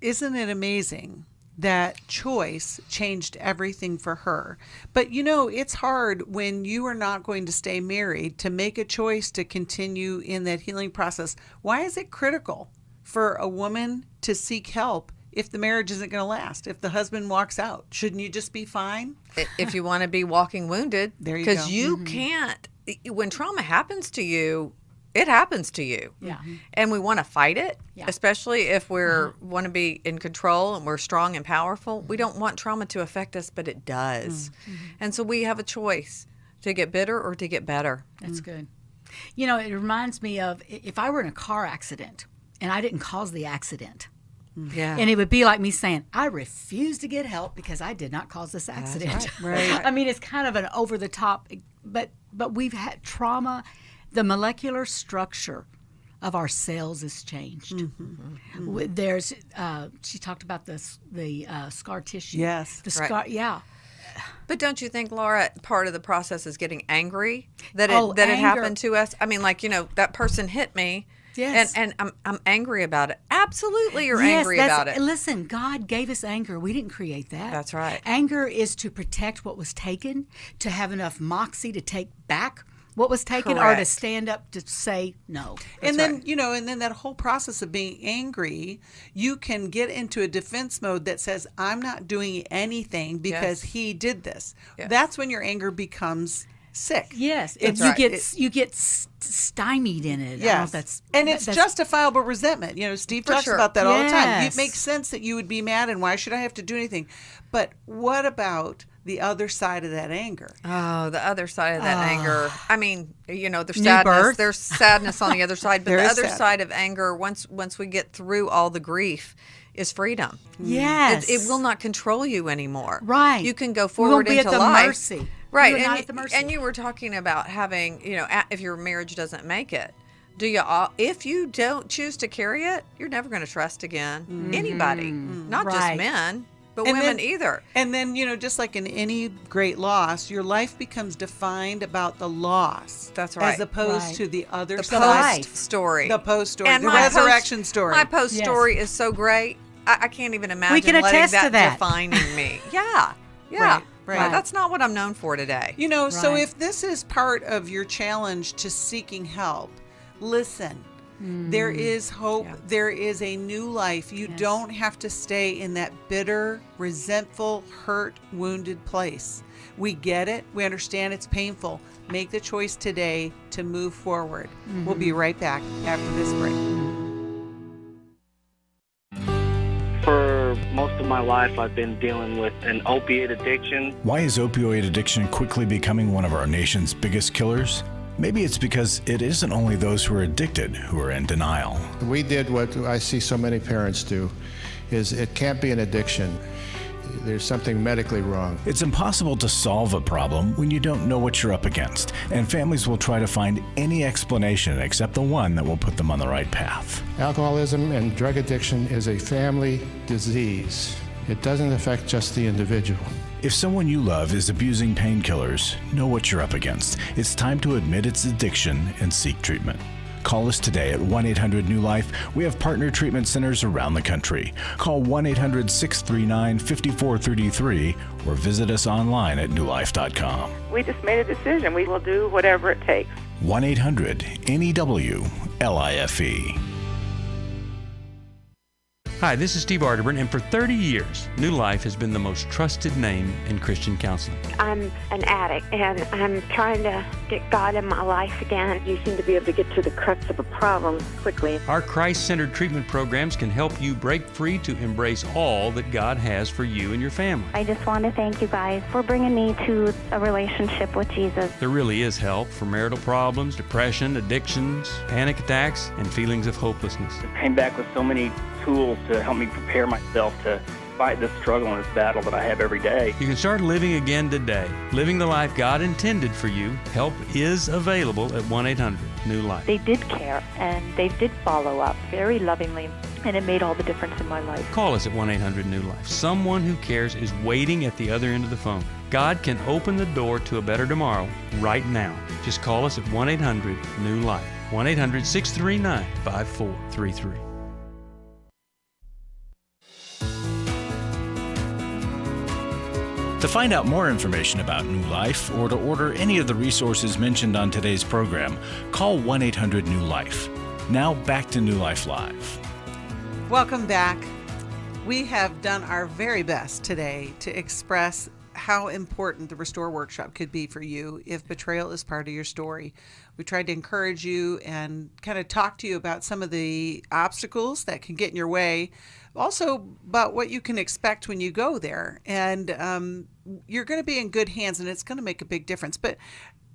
Isn't it amazing that choice changed everything for her? But you know, it's hard when you are not going to stay married to make a choice to continue in that healing process. Why is it critical for a woman to seek help if the marriage isn't going to last? If the husband walks out, shouldn't you just be fine? If you want to be walking wounded, there you go. Because you can't, when trauma happens to you, it happens to you. Yeah. And we want to fight it, Yeah. especially if we're want to be in control and we're strong and powerful. We don't want trauma to affect us, but it does. And so we have a choice to get bitter or to get better. That's good. You know, it reminds me of if I were in a car accident and I didn't cause the accident. Yeah. And it would be like me saying, I refuse to get help because I did not cause this accident. Right. I mean, it's kind of an over the top, but we've had trauma. The molecular structure of our cells has changed. There's, she talked about the scar tissue. Yes. The scar, yeah. But don't you think, Laura, part of the process is getting angry that it anger. happened to us? I mean, like, you know, that person hit me. Yes. And I'm angry about it. Absolutely, you're angry about it. Listen, God gave us anger. We didn't create that. That's right. Anger is to protect what was taken, to have enough moxie to take back what was taken, or to stand up to say no. And then, you know, and then that whole process of being angry, you can get into a defense mode that says, I'm not doing anything because he did this. Yes. That's when your anger becomes sick. Yes, you get stymied in it. Yes, it's justifiable resentment. You know, Steve talks about that all the time. It makes sense that you would be mad, and why should I have to do anything? But what about the other side of that anger? Oh, the other side of that anger. I mean, you know, there's New sadness. birth. There's sadness on the other side, but the other sad. side of anger, once we get through all the grief, is freedom. Yes, It will not control you anymore. Right. You can go We won't forward be into at the life. mercy. Right. We're not at the mercy. And you were talking about having, you know, if your marriage doesn't make it, if you don't choose to carry it, you're never going to trust again. Anybody, not just men, but women either. And then, you know, just like in any great loss, your life becomes defined about the loss. That's right. As opposed to the other the side. post story. The post story. And the resurrection story. My post story is so great. I can't even imagine We can letting attest to that. defining me. Yeah. Right. That's not what I'm known for today. You know, so if this is part of your challenge to seeking help, listen. There is hope. Yeah. There is a new life. You don't have to stay in that bitter, resentful, hurt, wounded place. We get it. We understand it's painful. Make the choice today to move forward. We'll be right back after this break. For most of my life, I've been dealing with an opiate addiction. Why is opioid addiction quickly becoming one of our nation's biggest killers? Maybe it's because it isn't only those who are addicted who are in denial. We did what I see so many parents do, is it can't be an addiction. There's something medically wrong. It's impossible to solve a problem when you don't know what you're up against, and families will try to find any explanation except the one that will put them on the right path. Alcoholism and drug addiction is a family disease. It doesn't affect just the individual. If someone you love is abusing painkillers, know what you're up against. It's time to admit its addiction and seek treatment. Call us today at 1-800-NEW-LIFE. We have partner treatment centers around the country. Call 1-800-639-5433 or visit us online at newlife.com. We just made a decision. We will do whatever it takes. 1-800-NEW-LIFE. Hi, this is Steve Arterburn, and for 30 years, New Life has been the most trusted name in Christian counseling. I'm an addict, and I'm trying to get God in my life again. You seem to be able to get to the crux of a problem quickly. Our Christ-centered treatment programs can help you break free to embrace all that God has for you and your family. I just want to thank you guys for bringing me to a relationship with Jesus. There really is help for marital problems, depression, addictions, panic attacks, and feelings of hopelessness. I came back with so many tools to help me prepare myself to fight this struggle and this battle that I have every day. You can start living again today, living the life God intended for you. Help is available at 1-800-NEW-LIFE. They did care, and they did follow up very lovingly, and it made all the difference in my life. Call us at 1-800-NEW-LIFE. Someone who cares is waiting at the other end of the phone. God can open the door to a better tomorrow right now. Just call us at 1-800-NEW-LIFE. 1-800-639-5433. To find out more information about New Life or to order any of the resources mentioned on today's program, call 1-800-NEW-LIFE. Now back to New Life Live. Welcome back. We have done our very best today to express how important the Restore Workshop could be for you if betrayal is part of your story. We tried to encourage you and kind of talk to you about some of the obstacles that can get in your way, also about what you can expect when you go there. And you're going to be in good hands, and it's going to make a big difference. But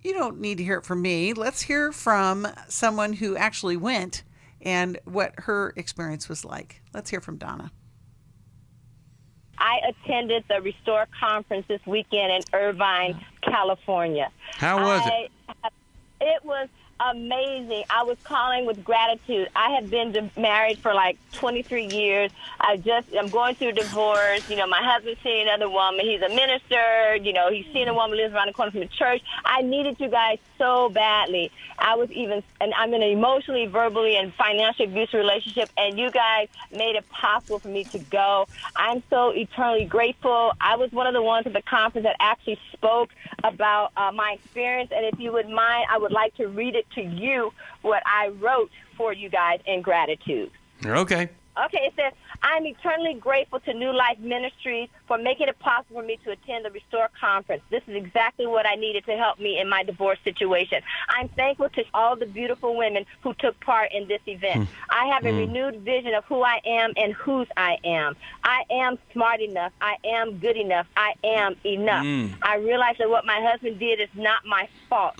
you don't need to hear it from me. Let's hear from someone who actually went and what her experience was like. Let's hear from Donna. I attended the Restore Conference this weekend in Irvine, California. How was it? It was amazing. I was calling with gratitude. I have been married for like 23 years. I'm going through a divorce. You know, my husband's seeing another woman. He's a minister. You know, he's seeing a woman who lives around the corner from the church. I needed you guys so badly. I'm in an emotionally, verbally, and financially abusive relationship, and you guys made it possible for me to go. I'm so eternally grateful. I was one of the ones at the conference that actually spoke about my experience, and if you would mind, I would like to read it to you, what I wrote for you guys in gratitude. Okay. Okay, it says, I'm eternally grateful to New Life Ministries for making it possible for me to attend the Restore Conference. This is exactly what I needed to help me in my divorce situation. I'm thankful to all the beautiful women who took part in this event. I have a renewed vision of who I am and whose I am. I am smart enough. I am good enough. I am enough. I realize that what my husband did is not my fault.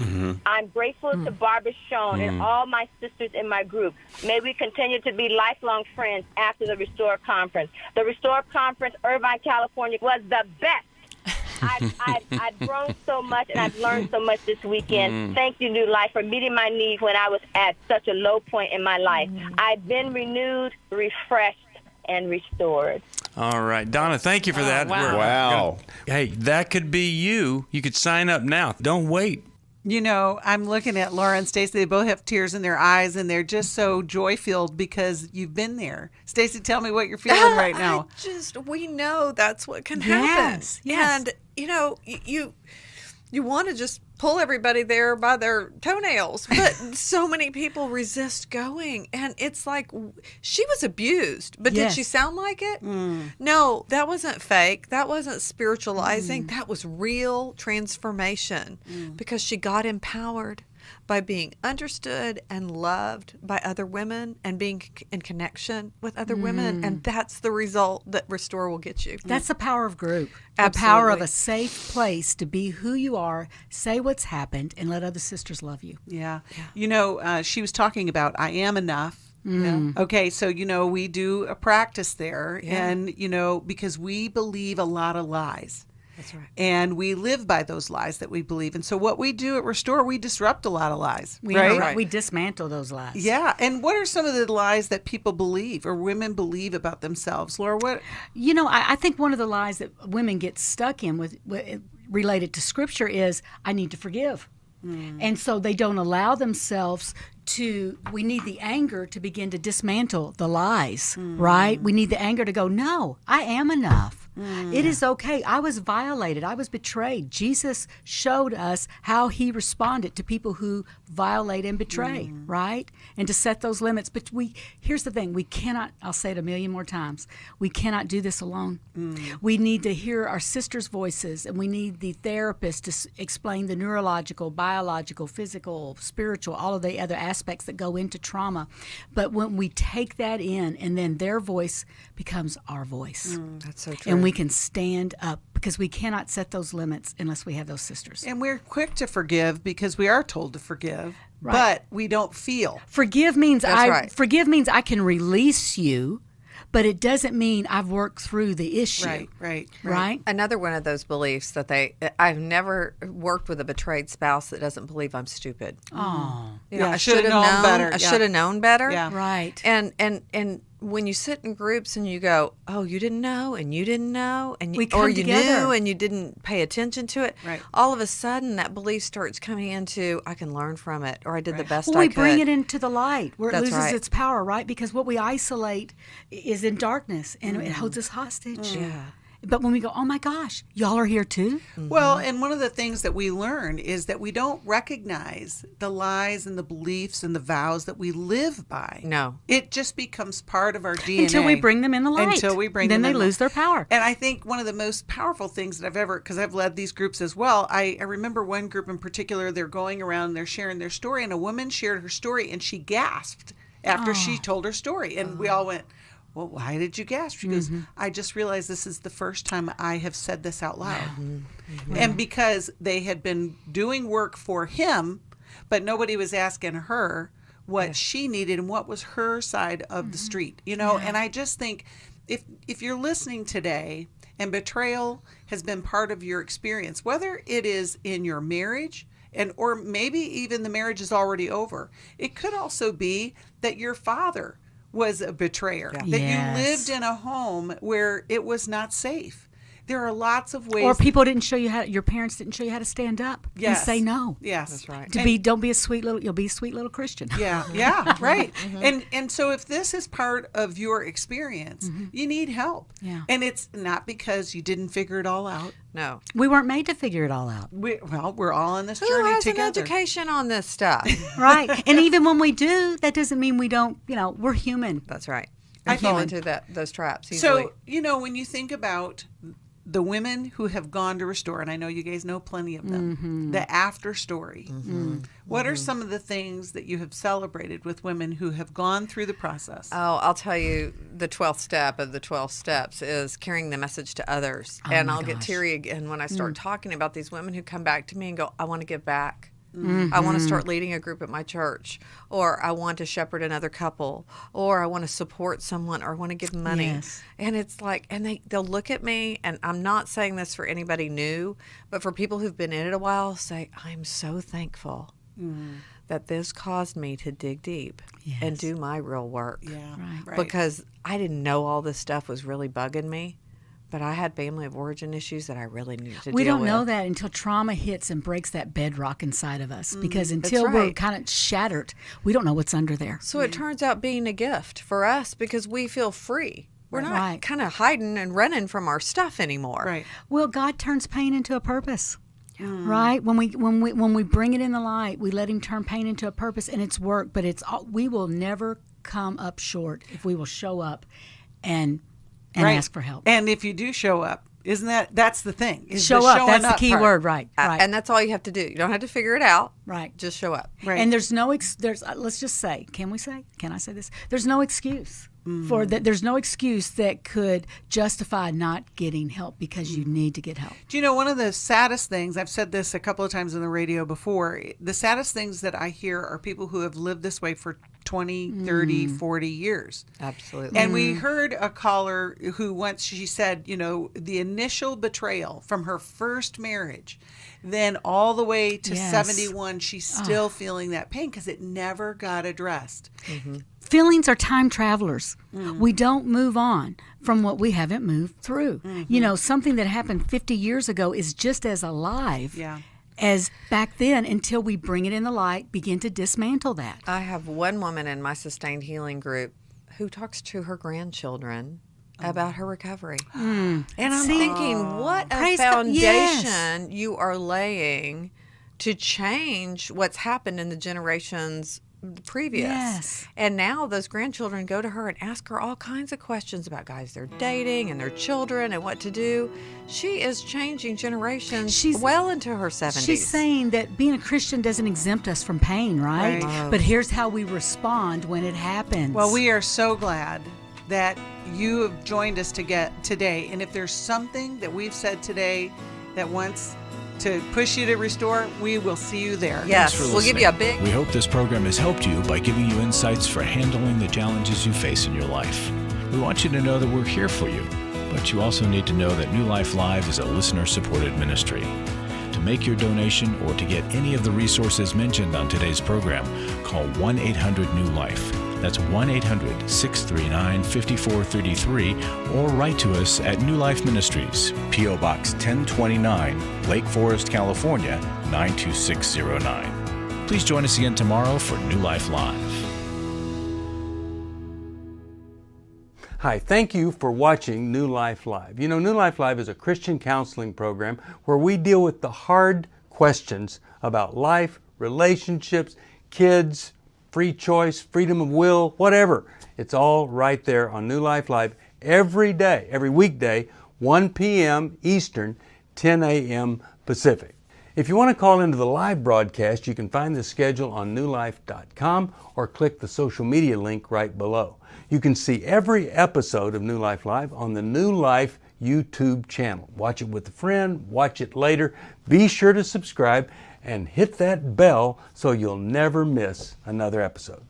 I'm grateful to Barbara Schoen and all my sisters in my group. May we continue to be lifelong friends after the Restore Conference. The Restore Conference, Irvine, California, was the best. I've grown so much, and I've learned so much this weekend. Thank you, New Life, for meeting my needs when I was at such a low point in my life. I've been renewed, refreshed, and restored. All right. Donna, thank you for that. Wow. Hey, that could be you. You could sign up now. Don't wait. You know, I'm looking at Laura and Stacey. They both have tears in their eyes, and they're just so joy-filled because you've been there. Stacey, tell me what you're feeling right now. We know that's what can happen. Yes. And, you know, you want to just pull everybody there by their toenails, but so many people resist going. And it's like, she was abused, but did she sound like it? No, that wasn't fake. That wasn't spiritualizing. That was real transformation because she got empowered by being understood and loved by other women and being in connection with other women. And that's the result that Restore will get you. That's the power of group. Absolutely. The power of a safe place to be who you are, say what's happened, and let other sisters love you. Yeah. You know, she was talking about I am enough. Okay, so, you know, we do a practice there. And, you know, because we believe a lot of lies. That's right. And we live by those lies that we believe. And so what we do at Restore, we disrupt a lot of lies. We dismantle those lies. Yeah. And what are some of the lies that people believe or women believe about themselves? Laura, what? You know, I think one of the lies that women get stuck in with related to Scripture is, I need to forgive. And so they don't allow themselves we need the anger to begin to dismantle the lies, right? We need the anger to go, no, I am enough. It is okay. I was violated. I was betrayed. Jesus showed us how he responded to people who violate and betray, right? And to set those limits. But here's the thing. We cannot, I'll say it a million more times, we cannot do this alone. We need to hear our sisters' voices, and we need the therapist to explain the neurological, biological, physical, spiritual, all of the other aspects that go into trauma. But when we take that in, and then their voice becomes our voice. That's so true. And we can stand up, because we cannot set those limits unless we have those sisters. And we're quick to forgive because we are told to forgive, Right. but we don't feel. Forgive means That's forgive means I can release you, but it doesn't mean I've worked through the issue. Right? Another one of those beliefs that I've never worked with a betrayed spouse that doesn't believe I'm stupid. Oh. You know, Yeah, I should have known better. I should have known better. Yeah. Right. And when you sit in groups and you go, oh, you didn't know, and you didn't know, and We or come you together. knew and you didn't pay attention to it, Right. all of a sudden that belief starts coming into, I can learn from it, or I did the best Well, I we could. bring it into the light where it That's loses right. its power, right? Because what we isolate is in darkness, and it holds us hostage. Yeah. But when we go, oh my gosh, y'all are here too? Well, and one of the things that we learn is that we don't recognize the lies and the beliefs and the vows that we live by. No. It just becomes part of our DNA. Until we bring them in the light. Until we bring then them they in lose their power. And I think one of the most powerful things that I've ever, because I've led these groups as well, I remember one group in particular, they're going around, they're sharing their story, and a woman shared her story, and she gasped after she told her story. And we all went, well, why did you gasp? She goes, I just realized this is the first time I have said this out loud. And because they had been doing work for him, but nobody was asking her what she needed and what was her side of the street, you know? And I just think if you're listening today and betrayal has been part of your experience, whether it is in your marriage, or maybe even the marriage is already over, it could also be that your father was a betrayer, that you lived in a home where it was not safe. There are lots of ways. Or people didn't show you how, your parents didn't show you how to stand up and say no. Yes. That's right. Don't be a sweet little, you'll be a sweet little Christian. Yeah, right. And so if this is part of your experience, you need help. Yeah. And it's not because you didn't figure it all out. No. We weren't made to figure it all out. We're all on this Who journey has together. an education on this stuff? Right. And even when we do, that doesn't mean we don't, we're human. That's right. I I fall think- into those traps easily. So, when you think about the women who have gone to restore, and I know you guys know plenty of them, the after story. What are some of the things that you have celebrated with women who have gone through the process? Oh, I'll tell you, the 12th step of the 12 steps is carrying the message to others. And I'll get teary again when I start talking about these women who come back to me and go, I want to give back. I want to start leading a group at my church, or I want to shepherd another couple, or I want to support someone, or I want to give money. Yes. And it's like, and they'll look at me, and I'm not saying this for anybody new, but for people who've been in it a while, say, I'm so thankful that this caused me to dig deep and do my real work. Yeah, right. Because I didn't know all this stuff was really bugging me. But I had family of origin issues that I really needed to deal with. We don't know that until trauma hits and breaks that bedrock inside of us. Because until That's we're right. kind of shattered, we don't know what's under there. So it turns out being a gift for us because we feel free. We're not Right. kind of hiding and running from our stuff anymore. Right. Well, God turns pain into a purpose. Right? When we bring it in the light, we let him turn pain into a purpose, and it's work, but we will never come up short if we will show up and ask for help. And if you do show up, that's the thing. Is Show the up. showing That's the up key part. word. Right. Right. And that's all you have to do. You don't have to figure it out. Right. Just show up. Right. And there's no let's just say, can I say this? There's no excuse for that. There's no excuse that could justify not getting help because you need to get help. Do you know one of the saddest things, I've said this a couple of times on the radio before, the saddest things that I hear are people who have lived this way for 20, 30, 40 years. Absolutely. And we heard a caller who once, she said, the initial betrayal from her first marriage, then all the way to 71, she's still feeling that pain because it never got addressed. Feelings are time travelers. We don't move on from what we haven't moved through. Something that happened 50 years ago is just as alive as back then until we bring it in the light, begin to dismantle that. I have one woman in my sustained healing group who talks to her grandchildren about her recovery. Mm. And I'm thinking, what a Praise God. foundation Yes. you are laying to change what's happened in the generations previous. Yes. And now those grandchildren go to her and ask her all kinds of questions about guys they're dating and their children and what to do. She is changing generations well into her 70s. She's saying that being a Christian doesn't exempt us from pain, right? Right. But here's how we respond when it happens. Well, we are so glad that you have joined us today. And if there's something that we've said today that wants to push you to restore, we will see you there. Yes, Thanks for we'll give you a listening. big... We hope this program has helped you by giving you insights for handling the challenges you face in your life. We want you to know that we're here for you, but you also need to know that New Life Live is a listener-supported ministry. To make your donation or to get any of the resources mentioned on today's program, call 1-800-NEW-LIFE. That's 1-800-639-5433, or write to us at New Life Ministries, P.O. Box 1029, Lake Forest, California, 92609. Please join us again tomorrow for New Life Live. Hi, thank you for watching New Life Live. You know, New Life Live is a Christian counseling program where we deal with the hard questions about life, relationships, kids, free choice, freedom of will, whatever. It's all right there on New Life Live every day, every weekday, 1 p.m. Eastern, 10 a.m. Pacific. If you want to call into the live broadcast, you can find the schedule on newlife.com or click the social media link right below. You can see every episode of New Life Live on the New Life YouTube channel. Watch it with a friend, watch it later. Be sure to subscribe and hit that bell so you'll never miss another episode.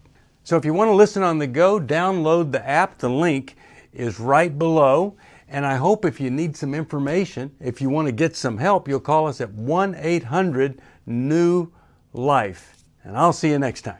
So if you want to listen on the go, download the app. The link is right below. And I hope if you need some information, if you want to get some help, you'll call us at 1-800-NEW-LIFE. And I'll see you next time.